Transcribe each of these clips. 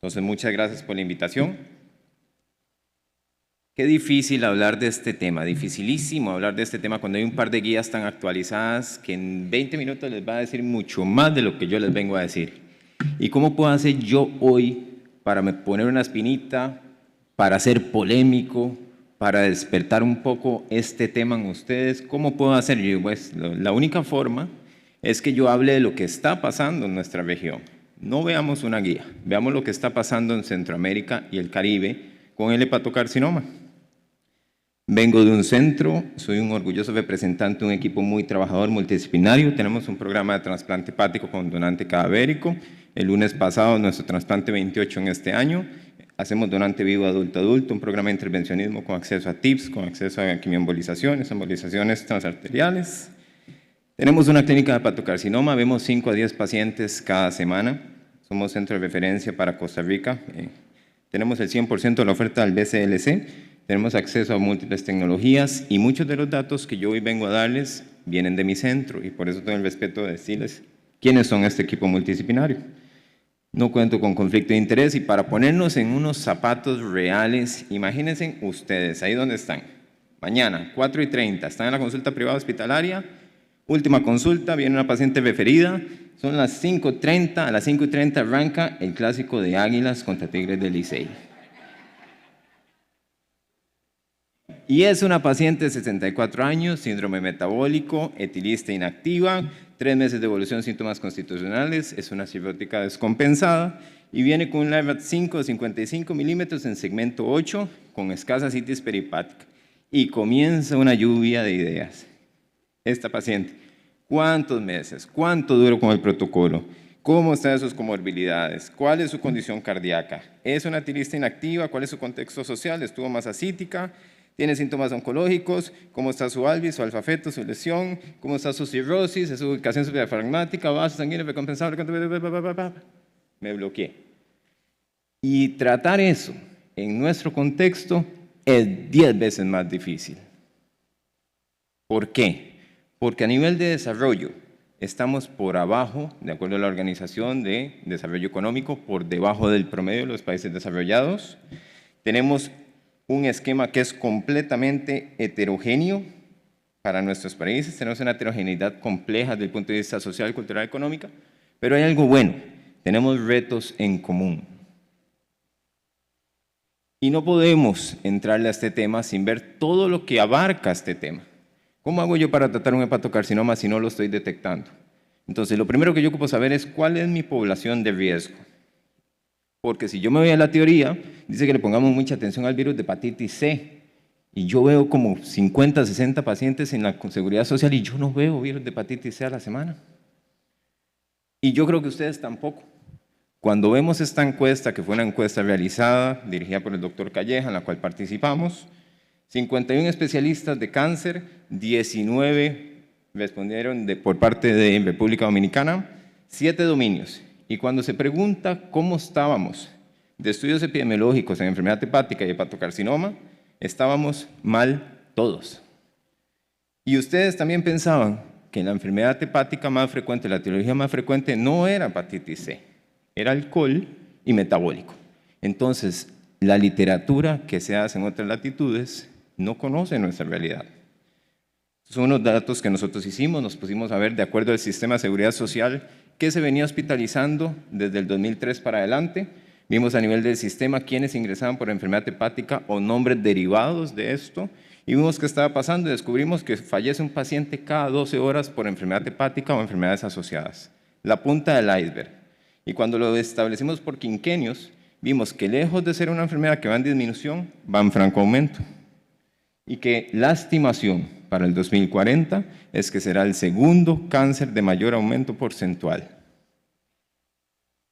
Entonces, muchas gracias por la invitación. Qué difícil hablar de este tema, dificilísimo hablar de este tema cuando hay un par de guías tan actualizadas que en 20 minutos les va a decir mucho más de lo que yo les vengo a decir. ¿Y cómo puedo hacer yo hoy para poner una espinita, para ser polémico, para despertar un poco este tema en ustedes? ¿Cómo puedo hacer yo? Pues la única forma es que yo hable de lo que está pasando en nuestra región. No veamos una guía, veamos lo que está pasando en Centroamérica y el Caribe con el hepatocarcinoma. Vengo de un centro, soy un orgulloso representante de un equipo muy trabajador multidisciplinario. Tenemos un programa de trasplante hepático con donante cadavérico. El lunes pasado, nuestro trasplante 28 en este año. Hacemos donante vivo adulto-adulto, un programa de intervencionismo con acceso a TIPS, con acceso a quimioembolizaciones, embolizaciones transarteriales. Tenemos una clínica de hepatocarcinoma, vemos 5 a 10 pacientes cada semana. Somos centro de referencia para Costa Rica. Tenemos el 100% de la oferta del BCLC. Tenemos acceso a múltiples tecnologías y muchos de los datos que yo hoy vengo a darles vienen de mi centro y por eso tengo el respeto de decirles quiénes son este equipo multidisciplinario. No cuento con conflicto de interés y para ponernos en unos zapatos reales, imagínense ustedes, ahí donde están. Mañana, 4:30, están en la consulta privada hospitalaria, última consulta, viene una paciente referida, son las 5:30, a las 5:30 arranca el clásico de Águilas contra Tigres del Licey. Y es una paciente de 64 años, síndrome metabólico, etilista inactiva, 3 meses de evolución de síntomas constitucionales, es una cirrótica descompensada y viene con un LVAD-5 de 55 milímetros en segmento 8 con escasa citis peripática. Y comienza una lluvia de ideas. Esta paciente, ¿cuántos meses? ¿Cuánto duró con el protocolo? ¿Cómo están sus comorbilidades? ¿Cuál es su condición cardíaca? ¿Es una etilista inactiva? ¿Cuál es su contexto social? ¿Estuvo más acítica? ¿Tiene síntomas oncológicos? ¿Cómo está su albis, su alfa-feto, su lesión? ¿Cómo está su cirrosis? ¿Es su ubicación subdiafragmática? ¿Base sanguínea recompensable? Me bloqueé. Y tratar eso en nuestro contexto es 10 veces más difícil. ¿Por qué? Porque a nivel de desarrollo estamos por abajo, de acuerdo a la Organización de Desarrollo Económico, por debajo del promedio de los países desarrollados. Tenemos un esquema que es completamente heterogéneo para nuestros países, tenemos una heterogeneidad compleja desde el punto de vista social, cultural, económica, pero hay algo bueno, tenemos retos en común. Y no podemos entrarle a este tema sin ver todo lo que abarca este tema. ¿Cómo hago yo para tratar un hepatocarcinoma si no lo estoy detectando? Entonces, lo primero que yo ocupo saber es cuál es mi población de riesgo. Porque si yo me voy a la teoría, dice que le pongamos mucha atención al virus de hepatitis C. Y yo veo como 50, 60 pacientes en la Seguridad Social y yo no veo virus de hepatitis C a la semana. Y yo creo que ustedes tampoco. Cuando vemos esta encuesta, que fue una encuesta realizada, dirigida por el doctor Calleja, en la cual participamos, 51 especialistas de cáncer, 19 respondieron por parte de República Dominicana, 7 dominios. Y cuando se pregunta cómo estábamos de estudios epidemiológicos en enfermedad hepática y hepatocarcinoma, estábamos mal todos. Y ustedes también pensaban que la enfermedad hepática más frecuente, la etiología más frecuente, no era hepatitis C, era alcohol y metabólico. Entonces, la literatura que se hace en otras latitudes no conoce nuestra realidad. Son unos datos que nosotros hicimos, nos pusimos a ver de acuerdo al sistema de seguridad social que se venía hospitalizando desde el 2003 para adelante. Vimos a nivel del sistema quiénes ingresaban por enfermedad hepática o nombres derivados de esto y vimos qué estaba pasando y descubrimos que fallece un paciente cada 12 horas por enfermedad hepática o enfermedades asociadas. La punta del iceberg. Y cuando lo establecimos por quinquenios, vimos que lejos de ser una enfermedad que va en disminución, va en franco aumento. Y que la estimación para el 2040 es que será el segundo cáncer de mayor aumento porcentual.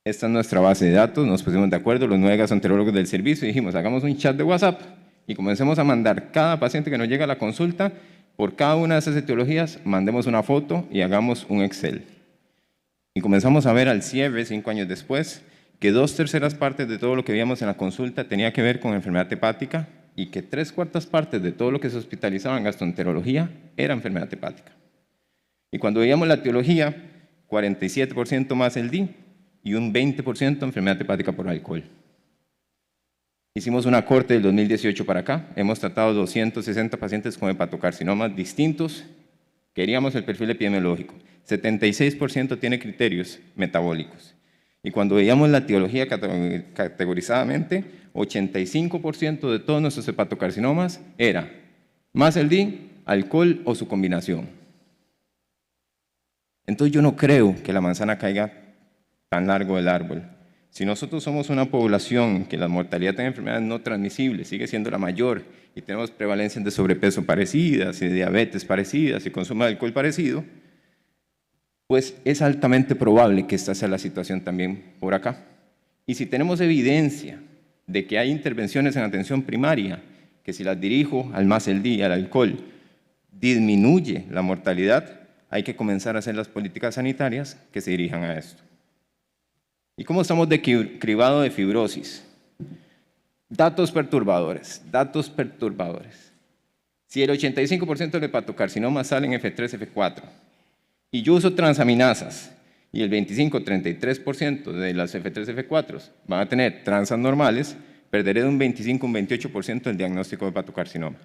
Esta es nuestra base de datos, nos pusimos de acuerdo los 9 gastroenterólogos del servicio y dijimos, hagamos un chat de WhatsApp y comencemos a mandar cada paciente que nos llega a la consulta, por cada una de esas etiologías, mandemos una foto y hagamos un Excel. Y comenzamos a ver al cierre, 5 años después, que 2/3 partes de todo lo que veíamos en la consulta tenía que ver con enfermedad hepática y que 3/4 partes de todo lo que se hospitalizaba en gastroenterología era enfermedad hepática. Y cuando veíamos la etiología, 47% más el DI y un 20% enfermedad hepática por alcohol. Hicimos una corte del 2018 para acá, hemos tratado 260 pacientes con hepatocarcinomas distintos, queríamos el perfil epidemiológico, 76% tiene criterios metabólicos. Y cuando veíamos la etiología categorizadamente, 85% de todos nuestros hepatocarcinomas era mast cell, alcohol o su combinación. Entonces yo no creo que la manzana caiga tan largo del árbol. Si nosotros somos una población que la mortalidad en enfermedades no transmisibles sigue siendo la mayor y tenemos prevalencias de sobrepeso parecidas y de diabetes parecidas y consumo de alcohol parecido, pues es altamente probable que esta sea la situación también por acá. Y si tenemos evidencia de que hay intervenciones en atención primaria, que si las dirijo al mast cell y al alcohol, disminuye la mortalidad, hay que comenzar a hacer las políticas sanitarias que se dirijan a esto. ¿Y cómo estamos de cribado de fibrosis? Datos perturbadores, datos perturbadores. Si el 85% del hepatocarcinoma sale en F3, F4, y yo uso transaminasas, y el 25-33% de las F3, F4 van a tener transas normales, perderé de un 25 a un 28% el diagnóstico de hepatocarcinoma.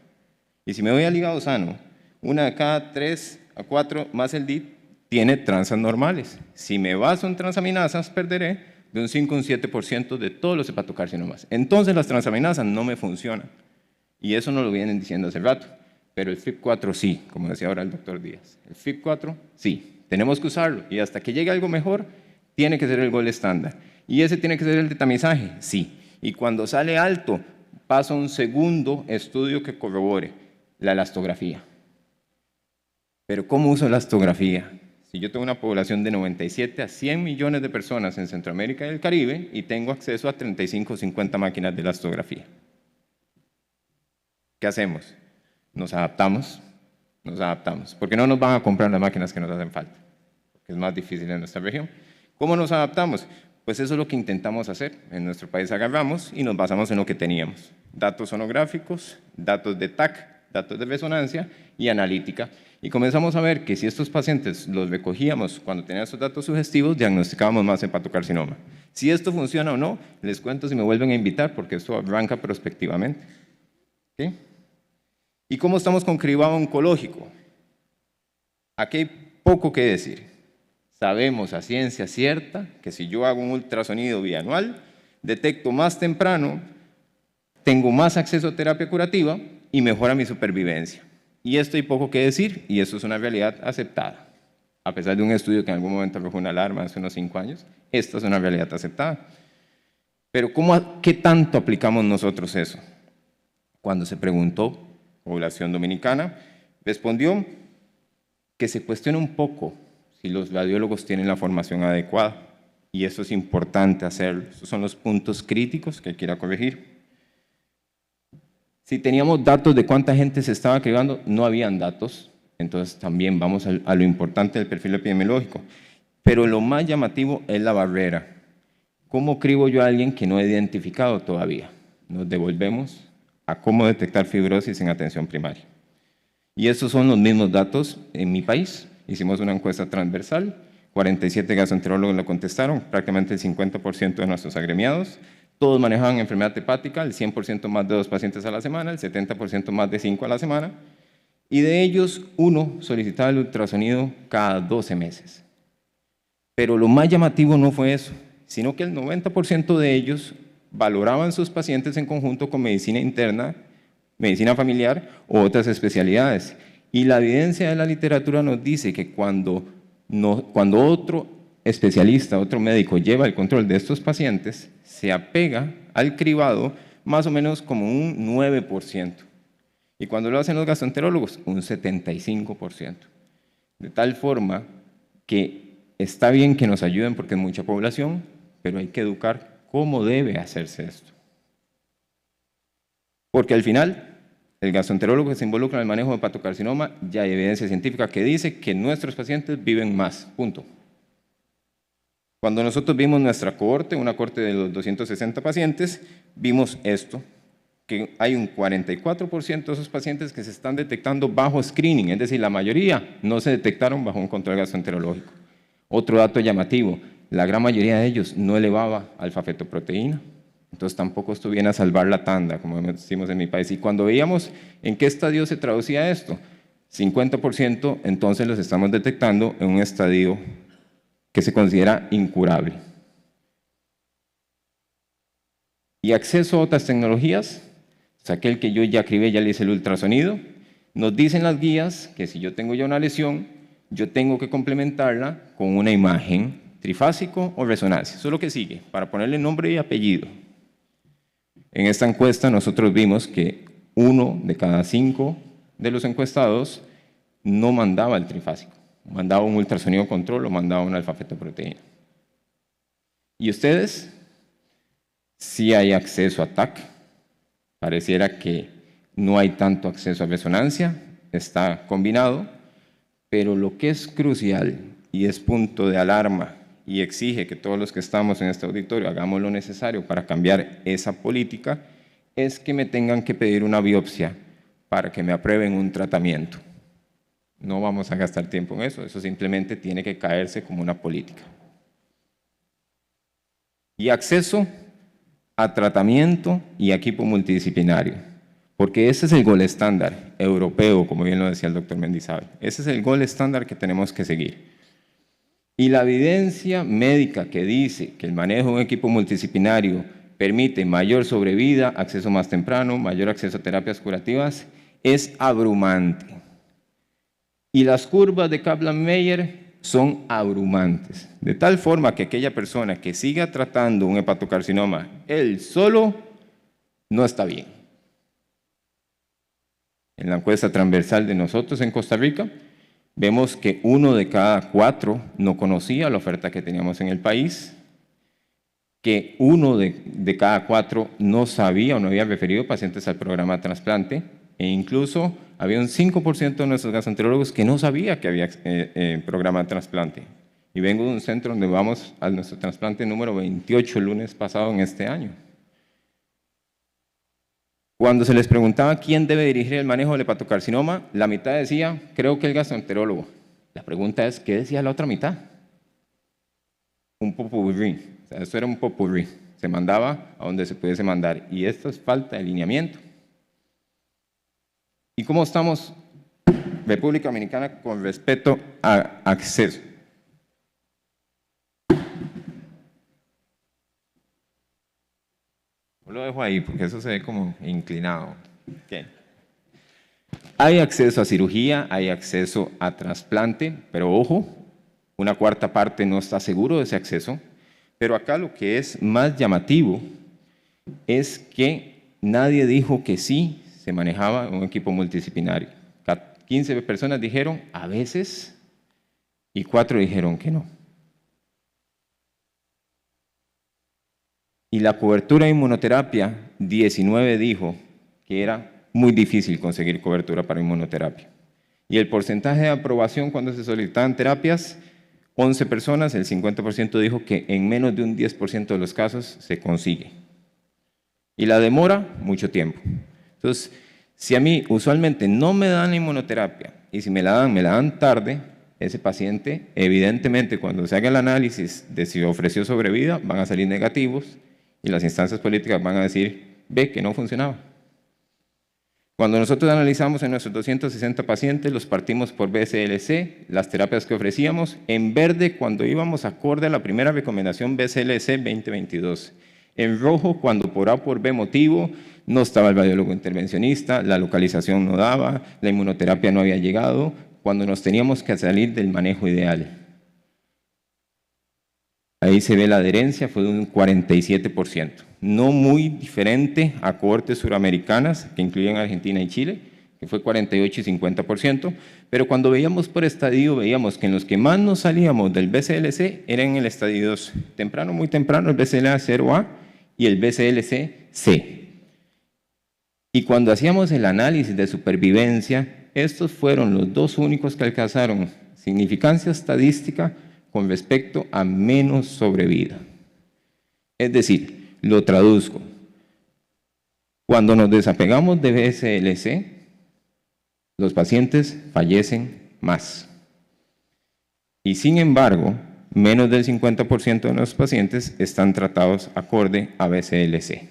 Y si me voy al hígado sano, una de cada 3 a 4 mast cell tiene transas normales. Si me baso en transaminasas, perderé de un 5 a un 7% de todos los hepatocarcinomas. Entonces las transaminasas no me funcionan. Y eso no lo vienen diciendo hace rato. Pero el FIB4 sí, como decía ahora el doctor Díaz. El FIB4 sí, tenemos que usarlo. Y hasta que llegue algo mejor, tiene que ser el gol estándar. ¿Y ese tiene que ser el de tamizaje? Sí. Y cuando sale alto, pasa un segundo estudio que corrobore, la elastografía. Pero ¿cómo uso la elastografía? Si yo tengo una población de 97 a 100 millones de personas en Centroamérica y el Caribe y tengo acceso a 35 o 50 máquinas de elastografía. ¿Qué hacemos? Nos adaptamos, porque no nos van a comprar las máquinas que nos hacen falta, porque es más difícil en nuestra región. ¿Cómo nos adaptamos? Pues eso es lo que intentamos hacer. En nuestro país agarramos y nos basamos en lo que teníamos. Datos sonográficos, datos de TAC, datos de resonancia y analítica. Y comenzamos a ver que si estos pacientes los recogíamos cuando tenían esos datos sugestivos, diagnosticábamos más hepatocarcinoma. Si esto funciona o no, les cuento si me vuelven a invitar, porque esto arranca prospectivamente. ¿Okay? ¿Y cómo estamos con cribado oncológico? Aquí hay poco que decir. Sabemos a ciencia cierta que si yo hago un ultrasonido bianual, detecto más temprano, tengo más acceso a terapia curativa y mejora mi supervivencia. Y esto hay poco que decir y eso es una realidad aceptada. A pesar de un estudio que en algún momento arrojó una alarma hace unos 5 años, esta es una realidad aceptada. Pero ¿qué tanto aplicamos nosotros eso? Cuando se preguntó, población dominicana, respondió que se cuestiona un poco si los radiólogos tienen la formación adecuada. Y eso es importante hacerlo. Esos son los puntos críticos que quiero corregir. Si teníamos datos de cuánta gente se estaba cribando, no habían datos. Entonces también vamos a lo importante del perfil epidemiológico. Pero lo más llamativo es la barrera. ¿Cómo cribo yo a alguien que no he identificado todavía? Nos devolvemos a cómo detectar fibrosis en atención primaria. Y estos son los mismos datos en mi país. Hicimos una encuesta transversal, 47 gastroenterólogos lo contestaron, prácticamente el 50% de nuestros agremiados. Todos manejaban enfermedad hepática, el 100% más de 2 pacientes a la semana, el 70% más de 5 a la semana. Y de ellos, 1 solicitaba el ultrasonido cada 12 meses. Pero lo más llamativo no fue eso, sino que el 90% de ellos valoraban sus pacientes en conjunto con medicina interna, medicina familiar u otras especialidades. Y la evidencia de la literatura nos dice que cuando otro especialista, otro médico lleva el control de estos pacientes, se apega al cribado más o menos como un 9%. Y cuando lo hacen los gastroenterólogos, un 75%. De tal forma que está bien que nos ayuden porque es mucha población, pero hay que educar cómo debe hacerse esto. Porque al final, el gastroenterólogo que se involucra en el manejo de hepatocarcinoma, ya hay evidencia científica que dice que nuestros pacientes viven más, punto. Cuando nosotros vimos nuestra cohorte, una cohorte de los 260 pacientes, vimos esto, que hay un 44% de esos pacientes que se están detectando bajo screening, es decir, la mayoría no se detectaron bajo un control gastroenterológico. Otro dato llamativo, la gran mayoría de ellos no elevaba alfa-fetoproteína. Entonces tampoco esto viene a salvar la tanda, como decimos en mi país. Y cuando veíamos en qué estadio se traducía esto, 50%, entonces los estamos detectando en un estadio que se considera incurable. Y acceso a otras tecnologías, es aquel que yo ya activé, ya le hice el ultrasonido. Nos dicen las guías que si yo tengo ya una lesión, yo tengo que complementarla con una imagen trifásico o resonancia. Eso es lo que sigue, para ponerle nombre y apellido. En esta encuesta nosotros vimos que 1 de cada 5 de los encuestados no mandaba el trifásico, mandaba un ultrasonido control o mandaba una alfa-fetoproteína. ¿Y ustedes? Sí hay acceso a TAC, pareciera que no hay tanto acceso a resonancia, está combinado, pero lo que es crucial y es punto de alarma y exige que todos los que estamos en este auditorio hagamos lo necesario para cambiar esa política, es que me tengan que pedir una biopsia para que me aprueben un tratamiento. No vamos a gastar tiempo en eso, eso simplemente tiene que caerse como una política. Y acceso a tratamiento y equipo multidisciplinario, porque ese es el gol estándar europeo, como bien lo decía el doctor Mendizábal. Ese es el gol estándar que tenemos que seguir. Y la evidencia médica que dice que el manejo de un equipo multidisciplinario permite mayor sobrevida, acceso más temprano, mayor acceso a terapias curativas, es abrumante. Y las curvas de Kaplan-Meier son abrumantes, de tal forma que aquella persona que siga tratando un hepatocarcinoma él solo no está bien. En la encuesta transversal de nosotros en Costa Rica, vemos que 1 de cada 4 no conocía la oferta que teníamos en el país, que 1 de cada 4 no sabía o no había referido pacientes al programa de trasplante, e incluso había un 5% de nuestros gastroenterólogos que no sabía que había programa de trasplante. Y vengo de un centro donde vamos a nuestro trasplante número 28 el lunes pasado en este año. Cuando se les preguntaba quién debe dirigir el manejo del hepatocarcinoma, la mitad decía, creo que el gastroenterólogo. La pregunta es, ¿qué decía la otra mitad? Un popurrí. O sea, eso era un popurrí. Se mandaba a donde se pudiese mandar. Y esto es falta de alineamiento. ¿Y cómo estamos, República Dominicana, con respecto a acceso? Lo dejo ahí porque eso se ve como inclinado. Okay. Hay acceso a cirugía, hay acceso a trasplante, pero ojo, una cuarta parte no está seguro de ese acceso. Pero acá lo que es más llamativo es que nadie dijo que sí se manejaba un equipo multidisciplinario. 15 personas dijeron a veces y 4 dijeron que no. Y la cobertura de inmunoterapia, 19 dijo que era muy difícil conseguir cobertura para inmunoterapia. Y el porcentaje de aprobación cuando se solicitaban terapias, 11 personas, el 50% dijo que en menos de un 10% de los casos se consigue. Y la demora, mucho tiempo. Entonces, si a mí usualmente no me dan la inmunoterapia y si me la dan tarde, ese paciente, evidentemente, cuando se haga el análisis de si ofreció sobrevida, van a salir negativos y las instancias políticas van a decir, ve que no funcionaba. Cuando nosotros analizamos en nuestros 260 pacientes, los partimos por BCLC, las terapias que ofrecíamos, en verde cuando íbamos acorde a la primera recomendación BCLC 2022, en rojo cuando por A por B motivo no estaba el radiólogo intervencionista, la localización no daba, la inmunoterapia no había llegado, cuando nos teníamos que salir del manejo ideal. Ahí se ve la adherencia, fue de un 47%. No muy diferente a cohortes suramericanas, que incluyen Argentina y Chile, que fue 48 y 50%, pero cuando veíamos por estadio, veíamos que en los que más nos salíamos del BCLC eran en el estadio 2, temprano, muy temprano, el BCLA 0A y el BCLC C. Y cuando hacíamos el análisis de supervivencia, estos fueron los dos únicos que alcanzaron significancia estadística con respecto a menos sobrevida. Es decir, lo traduzco. Cuando nos desapegamos de BCLC, los pacientes fallecen más. Y sin embargo, menos del 50% de los pacientes están tratados acorde a BCLC,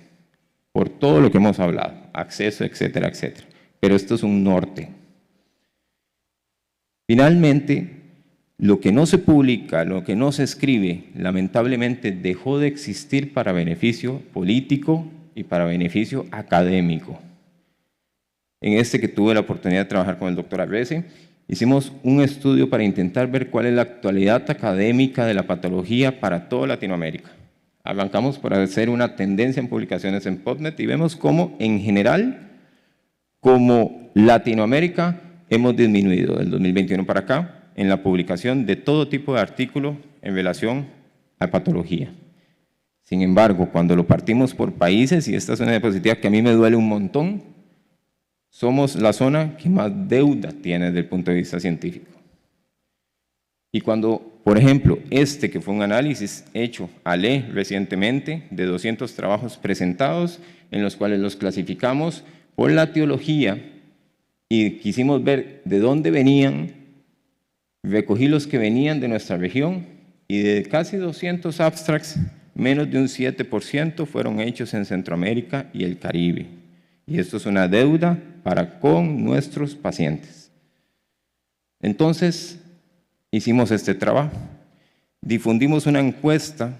por todo lo que hemos hablado, acceso, etcétera, etcétera. Pero esto es un norte. Finalmente, lo que no se publica, lo que no se escribe, lamentablemente dejó de existir para beneficio político y para beneficio académico. En este que tuve la oportunidad de trabajar con el doctor Arrece, hicimos un estudio para intentar ver cuál es la actualidad académica de la patología para toda Latinoamérica. Arrancamos por hacer una tendencia en publicaciones en PubMed y vemos cómo, en general, como Latinoamérica, hemos disminuido del 2021 para acá en la publicación de todo tipo de artículos en relación a patología. Sin embargo, cuando lo partimos por países, y esta es una diapositiva que a mí me duele un montón, somos la zona que más deuda tiene desde el punto de vista científico. Y cuando, por ejemplo, que fue un análisis hecho a ley recientemente de 200 trabajos presentados, en los cuales los clasificamos por la teología y quisimos ver de dónde venían, recogí los que venían de nuestra región y de casi 200 abstracts, menos de un 7% fueron hechos en Centroamérica y el Caribe. Y esto es una deuda para con nuestros pacientes. Entonces, hicimos este trabajo. Difundimos una encuesta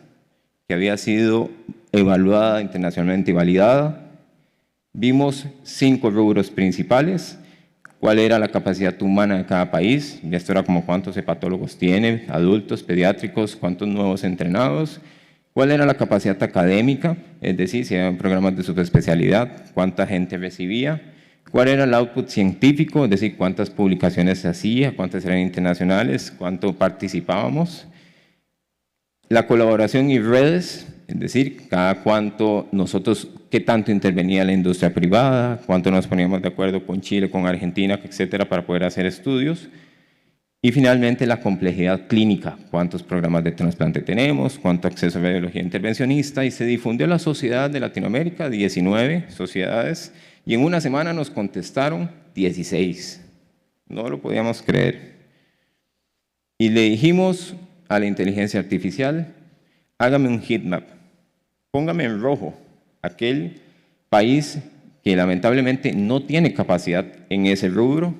que había sido evaluada internacionalmente y validada. Vimos 5 rubros principales. Cuál era la capacidad humana de cada país. Y esto era como cuántos hepatólogos tiene, adultos, pediátricos, cuántos nuevos entrenados. Cuál era la capacidad académica, es decir, si eran programas de subespecialidad, cuánta gente recibía. Cuál era el output científico, es decir, cuántas publicaciones se hacía, cuántas eran internacionales, cuánto participábamos. La colaboración y redes, es decir, cada cuánto nosotros, qué tanto intervenía la industria privada, cuánto nos poníamos de acuerdo con Chile, con Argentina, etcétera, para poder hacer estudios. Y finalmente la complejidad clínica, cuántos programas de trasplante tenemos, cuánto acceso a radiología intervencionista, y se difundió a la sociedad de Latinoamérica, 19 sociedades, y en una semana nos contestaron 16. No lo podíamos creer. Y le dijimos a la inteligencia artificial, hágame un heatmap, póngame en rojo aquel país que lamentablemente no tiene capacidad en ese rubro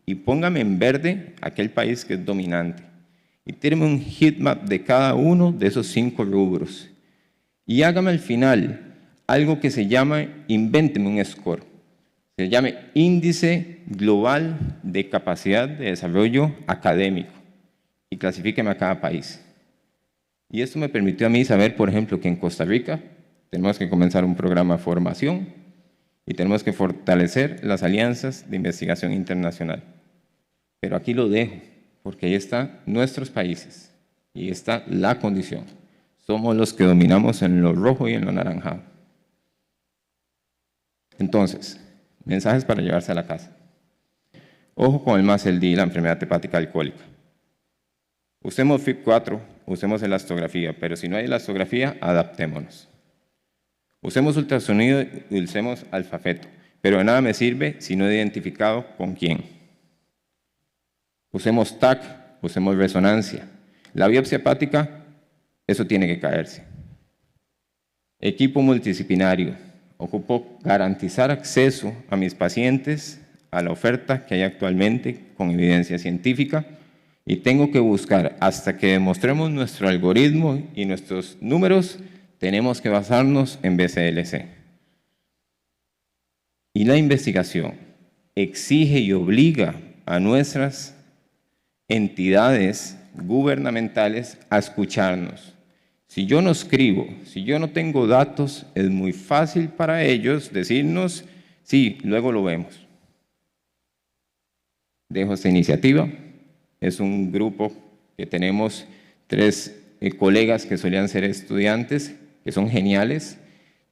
y póngame en verde aquel país que es dominante. Y tíreme un heatmap de cada uno de esos 5 rubros. Y hágame al final algo que se llama, invénteme un score, se llame Índice Global de Capacidad de Desarrollo Académico y clasifíqueme a cada país. Y esto me permitió a mí saber, por ejemplo, que en Costa Rica tenemos que comenzar un programa de formación y tenemos que fortalecer las alianzas de investigación internacional. Pero aquí lo dejo, porque ahí están nuestros países y está la condición. Somos los que dominamos en lo rojo y en lo naranjado. Entonces, mensajes para llevarse a la casa. Ojo con el MASLD, la enfermedad hepática alcohólica. Usemos FIB4, usemos elastografía, pero si no hay elastografía, adaptémonos. Usemos ultrasonido y usemos alfafeto, pero de nada me sirve si no he identificado con quién. Usemos TAC, usemos resonancia. La biopsia hepática, eso tiene que caerse. Equipo multidisciplinario. Ocupo garantizar acceso a mis pacientes a la oferta que hay actualmente con evidencia científica y tengo que buscar hasta que demostremos nuestro algoritmo y nuestros números. Tenemos que basarnos en BCLC. Y la investigación exige y obliga a nuestras entidades gubernamentales a escucharnos. Si yo no escribo, si yo no tengo datos, es muy fácil para ellos decirnos, sí, luego lo vemos. Dejo esta iniciativa. Es un grupo que tenemos 3 colegas que solían ser estudiantes, que son geniales.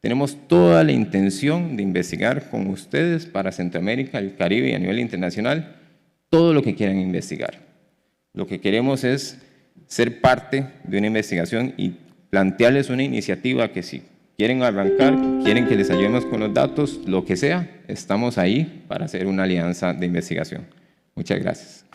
Tenemos toda la intención de investigar con ustedes para Centroamérica, el Caribe y a nivel internacional, todo lo que quieran investigar. Lo que queremos es ser parte de una investigación y plantearles una iniciativa que si quieren arrancar, quieren que les ayudemos con los datos, lo que sea, estamos ahí para hacer una alianza de investigación. Muchas gracias.